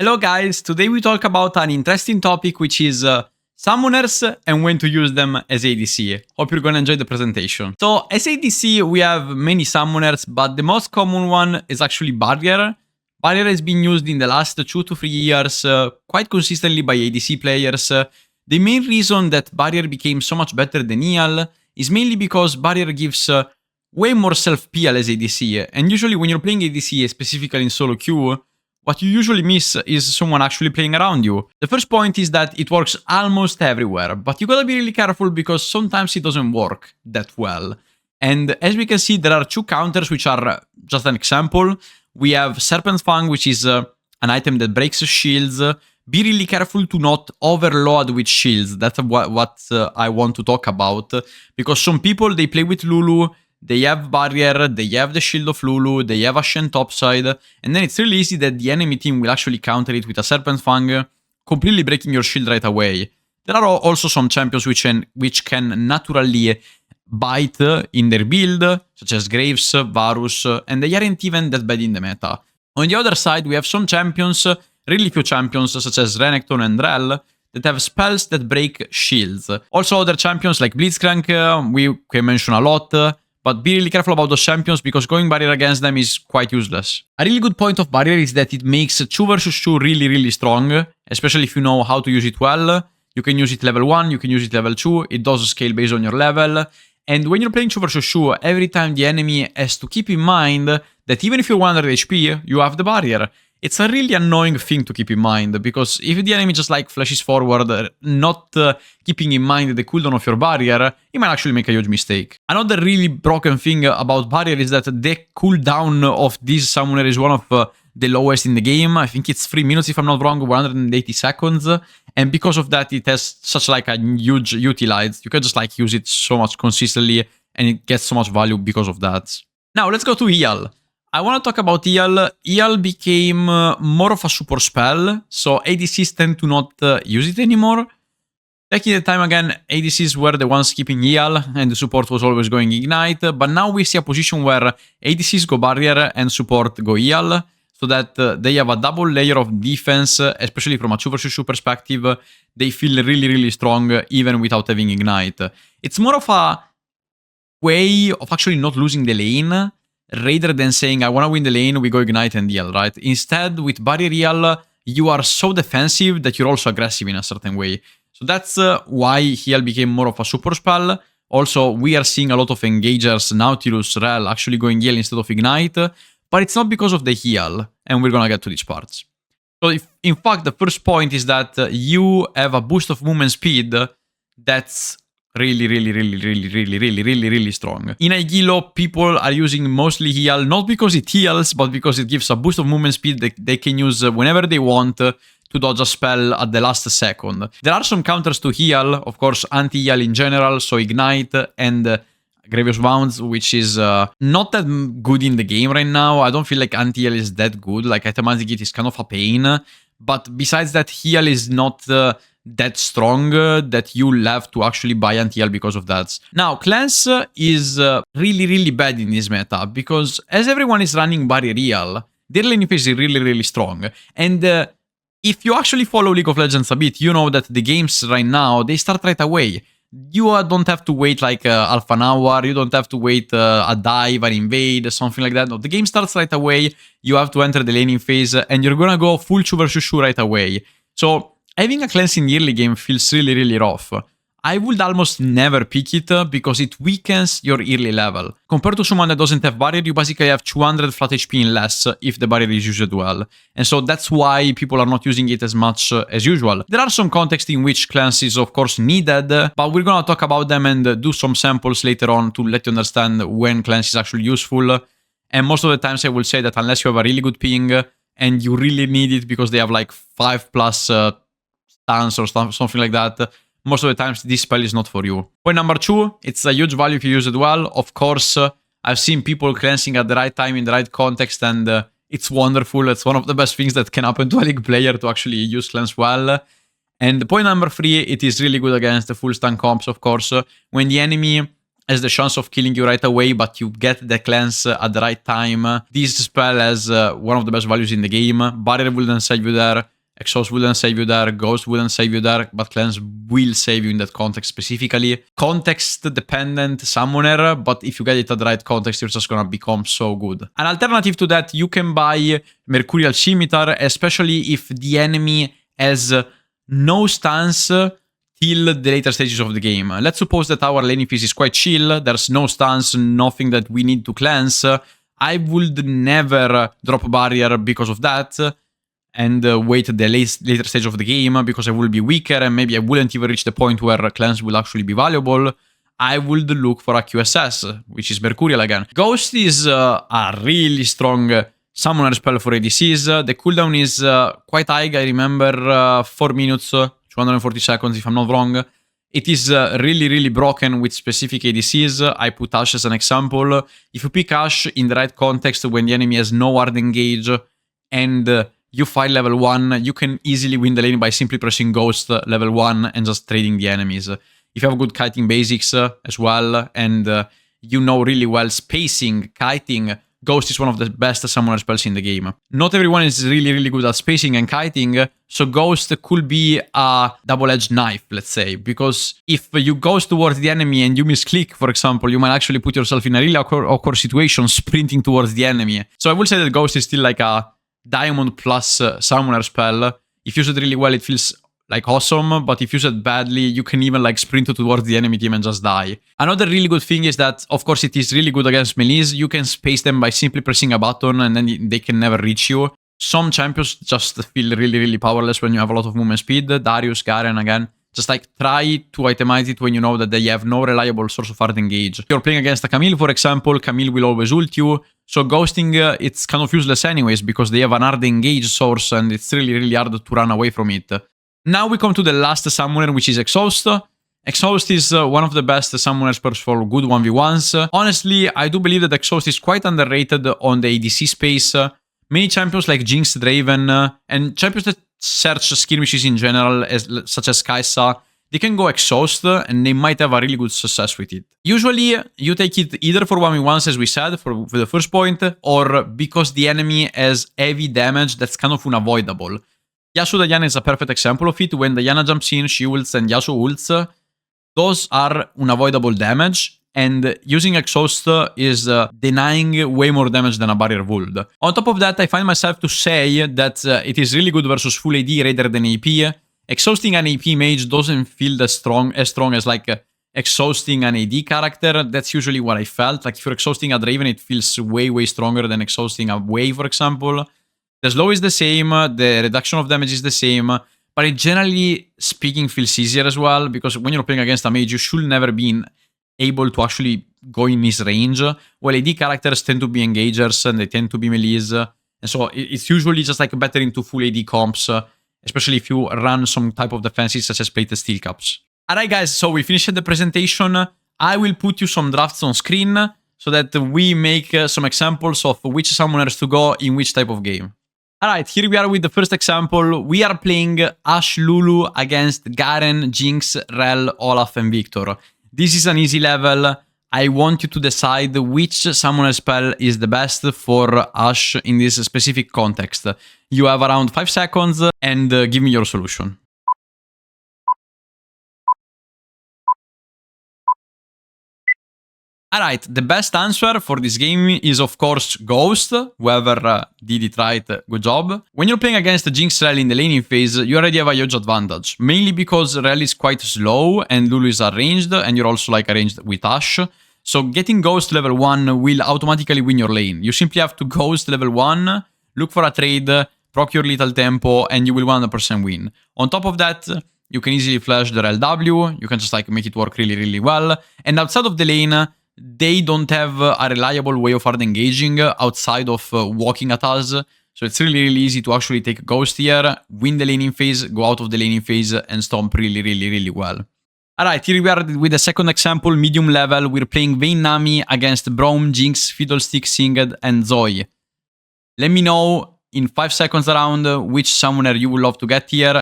Hello guys, today we talk about an interesting topic which is summoners and when to use them as ADC. Hope you're gonna enjoy the presentation. So as ADC we have many summoners, but the most common one is actually Barrier. Barrier has been used in the last 2 to 3 years quite consistently by ADC players. The main reason that Barrier became so much better than EAL is mainly because Barrier gives way more self-peel as ADC, and usually when you're playing ADC, specifically in solo queue, what you usually miss is someone actually playing around you. The first point is that it works almost everywhere, but you gotta be really careful because sometimes it doesn't work that well. And as we can see, there are 2 counters which are just an example. We have Serpent Fang, which is an item that breaks shields. Be really careful to not overload with shields. That's what I want to talk about. Because some people, they play with Lulu, they have Barrier, they have the Shield of Lulu, they have Ashen Topside, and then it's really easy that the enemy team will actually counter it with a Serpent Fang, completely breaking your shield right away. There are also some champions which can naturally bite in their build, such as Graves, Varus, and they aren't even that bad in the meta. On the other side, we have some champions, really few champions, such as Renekton and Rell, that have spells that break shields. Also other champions like Blitzcrank, we can mention a lot, but be really careful about those champions because going Barrier against them is quite useless. A really good point of Barrier is that it makes 2 versus 2 really strong, especially if you know how to use it well. You can use it level 1, you can use it level 2, it does scale based on your level. And when you're playing 2 versus 2, every time the enemy has to keep in mind that even if you're 100 HP, you have the Barrier. It's a really annoying thing to keep in mind, because if the enemy just like flashes forward, not keeping in mind the cooldown of your Barrier, he might actually make a huge mistake. Another really broken thing about Barrier is that the cooldown of this summoner is one of the lowest in the game. I think it's 3 minutes if I'm not wrong, 180 seconds. And because of that, it has such like a huge utilize. You can just like use it so much consistently and it gets so much value because of that. Now let's go to EAL. I want to talk about EAL. EAL became more of a super spell, so ADCs tend to not use it anymore. Back in the time again, ADCs were the ones keeping EAL and the support was always going Ignite, but now we see a position where ADCs go Barrier and support go EAL, so that they have a double layer of defense, especially from a 2 versus 2 perspective. They feel really strong even without having Ignite. It's more of a way of actually not losing the lane, rather than saying, I want to win the lane, we go Ignite and EAL, right? Instead, with Barrier EAL, you are so defensive that you're also aggressive in a certain way. So that's why EAL became more of a super spell. Also, we are seeing a lot of engagers, Nautilus, Rell, actually going EAL instead of Ignite, but it's not because of the EAL, and we're gonna get to these parts. So in fact, the first point is that you have a boost of movement speed that's really strong. In Aigilo, people are using mostly heal, not because it heals, but because it gives a boost of movement speed that they can use whenever they want to dodge a spell at the last second. There are some counters to heal, of course, anti-heal in general, so Ignite and Grievous Wounds, which is not that good in the game right now. I don't feel like anti-heal is that good, like itemizing it is kind of a pain, but besides that, heal is not that strong that you'll have to actually buy anti-heal because of that. Now, Cleanse is really bad in this meta because as everyone is running Barrier heal, their lane phase is really strong. And if you actually follow League of Legends a bit, you know that the games right now, they start right away. You don't have to wait like half an hour, you don't have to wait a dive, an invade, something like that. No, the game starts right away, you have to enter the laning phase, and you're gonna go full 2 versus 2 right away. So having a cleanse in the early game feels really rough. I would almost never pick it because it weakens your early level. Compared to someone that doesn't have barrier, you basically have 200 flat HP in less if the barrier is used well. And so that's why people are not using it as much as usual. There are some contexts in which cleanse is of course needed, but we're gonna talk about them and do some samples later on to let you understand when cleanse is actually useful. And most of the times I will say that unless you have a really good ping and you really need it because they have like 5+ stance or something like that, most of the times this spell is not for you. Point number 2, it's a huge value if you use it well. Of course, I've seen people cleansing at the right time in the right context, and it's wonderful. It's one of the best things that can happen to a league player to actually use cleanse well. And point number 3, it is really good against the full stun comps, of course. When the enemy has the chance of killing you right away, but you get the cleanse at the right time. This spell has one of the best values in the game. Barrier wouldn't save you there, Exhaust wouldn't save you there, Ghost wouldn't save you there, but Cleanse will save you in that context specifically. Context-dependent Summoner, but if you get it at the right context, you're just gonna become so good. An alternative to that, you can buy Mercurial Scimitar, especially if the enemy has no stance till the later stages of the game. Let's suppose that our laning phase is quite chill, there's no stance, nothing that we need to cleanse. I would never drop Barrier because of that, and wait the later stage of the game, because I will be weaker and maybe I wouldn't even reach the point where Cleanse will actually be valuable. I would look for a QSS, which is Mercurial again. Ghost is a really strong summoner spell for ADCs. The cooldown is quite high, I remember 4 minutes, 240 seconds if I'm not wrong. It is really broken with specific ADCs. I put Ashe as an example. If you pick Ashe in the right context when the enemy has no hard engage and you fight level 1, you can easily win the lane by simply pressing Ghost level 1 and just trading the enemies. If you have good kiting basics as well, and you know really well spacing, kiting, Ghost is one of the best summoner spells in the game. Not everyone is really good at spacing and kiting, so Ghost could be a double-edged knife, let's say, because if you Ghost towards the enemy and you misclick, for example, you might actually put yourself in a really awkward situation sprinting towards the enemy. So I will say that Ghost is still like a Diamond plus summoner spell. If you use it really well, it feels like awesome, but if you use it badly, you can even like sprint towards the enemy team and just die. Another really good thing is that, of course, it is really good against melees. You can space them by simply pressing a button and then they can never reach you. Some champions just feel really powerless when you have a lot of movement speed. Darius, Garen, again. Just like try to itemize it when you know that they have no reliable source of hard engage. If you're playing against a Camille, for example, Camille will always ult you. So ghosting, it's kind of useless anyways, because they have an hard engage source and it's really hard to run away from it. Now we come to the last summoner, which is Exhaust. Exhaust is one of the best summoner spells for good 1v1s. Honestly, I do believe that Exhaust is quite underrated on the ADC space. Many champions like Jinx, Draven, and champions that search skirmishes in general, such as Kai'Sa, they can go Exhaust and they might have a really good success with it. Usually, you take it either for 1v1s, as we said, for the first point, or because the enemy has heavy damage that's kind of unavoidable. Yasuo Diana is a perfect example of it. When Diana jumps in, she ults and Yasuo ults. Those are unavoidable damage, and using Exhaust is denying way more damage than a barrier would. On top of that, I find myself to say that it is really good versus full AD rather than AP. Exhausting an AP mage doesn't feel as strong as like exhausting an AD character. That's usually what I felt. Like if you're exhausting a Draven, it feels way stronger than exhausting a Wei, for example. The slow is the same, the reduction of damage is the same, but it generally speaking feels easier as well, because when you're playing against a mage, you should never be able to actually go in his range. Well, AD characters tend to be engagers and they tend to be melees, and so it's usually just like better into full AD comps, especially if you run some type of defenses such as plated steel caps. Alright guys, so we finished the presentation. I will put you some drafts on screen so that we make some examples of which summoners to go in which type of game. Alright, here we are with the first example. We are playing Ashe Lulu against Garen, Jinx, Rell, Olaf, and Victor. This is an easy level. I want you to decide which summoner spell is the best for Ashe in this specific context. You have around 5 seconds and give me your solution. Alright, the best answer for this game is of course Ghost. Whoever did it right, good job. When you're playing against Jinx Rell in the laning phase, you already have a huge advantage. Mainly because Rell is quite slow and Lulu is arranged, and you're also like arranged with Ashe. So getting Ghost level 1 will automatically win your lane. You simply have to Ghost level 1, look for a trade, procure little tempo, and you will 100% win. On top of that, you can easily flash the Rell W, you can just like make it work really well. And outside of the lane, they don't have a reliable way of hard engaging outside of walking at us. So it's really easy to actually take Ghost here, win the laning phase, go out of the laning phase, and stomp really well. Alright, here we are with the second example, medium level. We're playing Vayne Nami against Braum, Jinx, Fiddlestick, Singed, and Zoe. Let me know in 5 seconds around which summoner you would love to get here.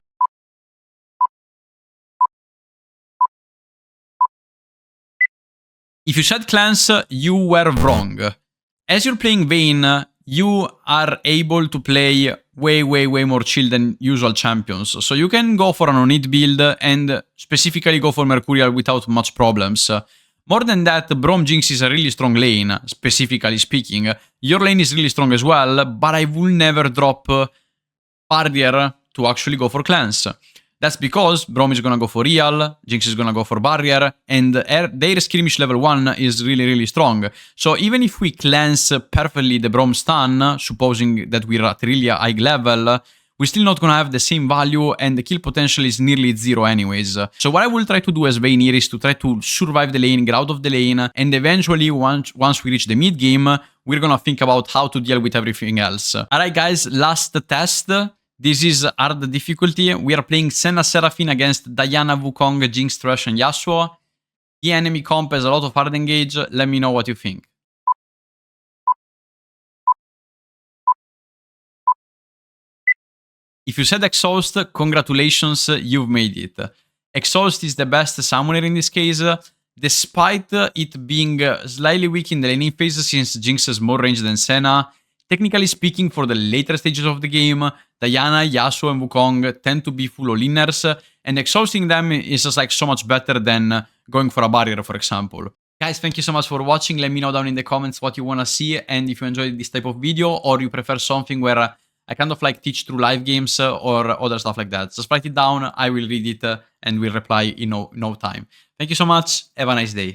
If you said clans, you were wrong. As you're playing Vayne, you are able to play way more chill than usual champions. So you can go for an on-hit build and specifically go for Mercurial without much problems. More than that, Braum Jinx is a really strong lane, specifically speaking. Your lane is really strong as well, but I will never drop Barrier to actually go for clans. That's because Braum is gonna go for Real, Jinx is gonna go for Barrier, and their skirmish level 1 is really strong. So even if we cleanse perfectly the Braum stun, supposing that we're at really a high level, we're still not gonna have the same value and the kill potential is nearly 0 anyways. So what I will try to do as Vayne here is to try to survive the lane, get out of the lane, and eventually once we reach the mid game, we're gonna think about how to deal with everything else. Alright guys, last test. This is hard difficulty. We are playing Senna Seraphine against Diana, Wukong, Jinx, Thresh, and Yasuo. The enemy comp has a lot of hard engage. Let me know what you think. If you said Exhaust, congratulations, you've made it. Exhaust is the best summoner in this case, despite it being slightly weak in the laning phase since Jinx has more range than Senna. Technically speaking, for the later stages of the game, Diana, Yasuo, and Wukong tend to be full all-inners, and exhausting them is just like so much better than going for a barrier, for example. Guys, thank you so much for watching. Let me know down in the comments what you want to see, and if you enjoyed this type of video, or you prefer something where I kind of like teach through live games or other stuff like that. Just write it down, I will read it, and will reply in no time. Thank you so much, have a nice day.